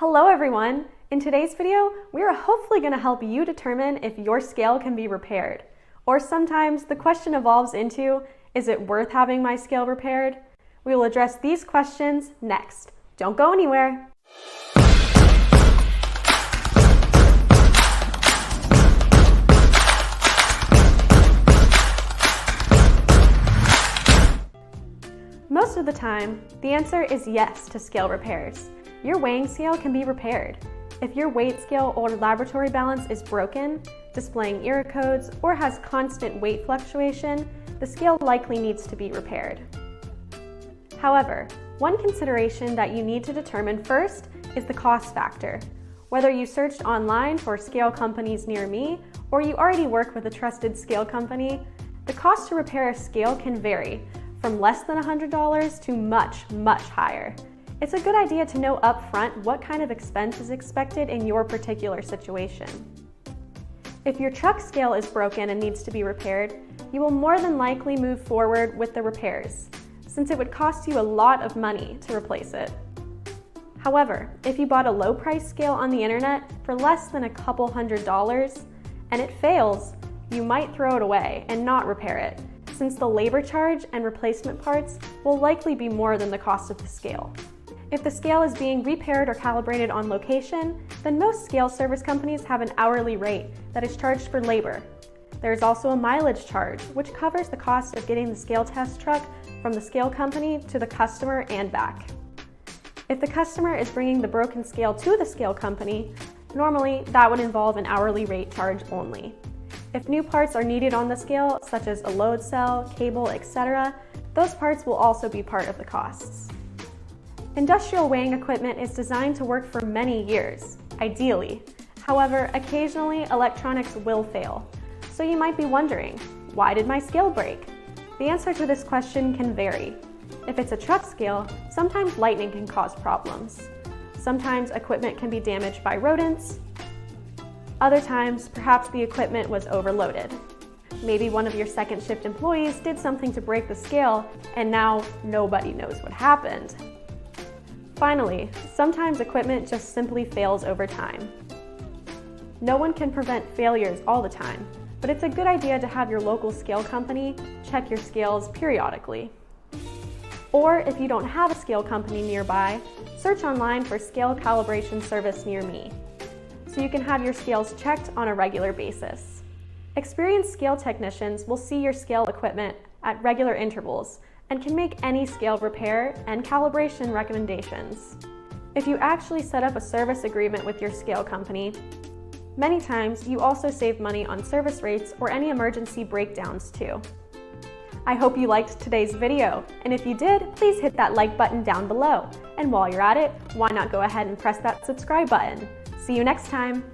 Hello everyone! In today's video, we are hopefully going to help you determine if your scale can be repaired. Or sometimes the question evolves into, is it worth having my scale repaired? We will address these questions next. Don't go anywhere! Most of the time, the answer is yes to scale repairs. Your weighing scale can be repaired. If your weight scale or laboratory balance is broken, displaying error codes, or has constant weight fluctuation, the scale likely needs to be repaired. However, one consideration that you need to determine first is the cost factor. Whether you searched online for scale companies near me, or you already work with a trusted scale company, the cost to repair a scale can vary from less than $100 to much higher. It's a good idea to know upfront what kind of expense is expected in your particular situation. If your truck scale is broken and needs to be repaired, you will more than likely move forward with the repairs, since it would cost you a lot of money to replace it. However, if you bought a low-price scale on the internet for less than a couple $100s and it fails, you might throw it away and not repair it, since the labor charge and replacement parts will likely be more than the cost of the scale. If the scale is being repaired or calibrated on location, then most scale service companies have an hourly rate that is charged for labor. There is also a mileage charge, which covers the cost of getting the scale test truck from the scale company to the customer and back. If the customer is bringing the broken scale to the scale company, normally that would involve an hourly rate charge only. If new parts are needed on the scale, such as a load cell, cable, etc., those parts will also be part of the costs. Industrial weighing equipment is designed to work for many years, ideally. However, occasionally electronics will fail. So you might be wondering, why did my scale break? The answer to this question can vary. If it's a truck scale, sometimes lightning can cause problems. Sometimes equipment can be damaged by rodents. Other times, perhaps the equipment was overloaded. Maybe one of your second shift employees did something to break the scale, and now nobody knows what happened. Finally, sometimes equipment just simply fails over time. No one can prevent failures all the time, but it's a good idea to have your local scale company check your scales periodically. Or if you don't have a scale company nearby, search online for scale calibration service near me, so you can have your scales checked on a regular basis. Experienced scale technicians will see your scale equipment at regular intervals and can make any scale repair and calibration recommendations. If you actually set up a service agreement with your scale company, many times you also save money on service rates or any emergency breakdowns too. I hope you liked today's video, and if you did, please hit that like button down below. And while you're at it, why not go ahead and press that subscribe button? See you next time!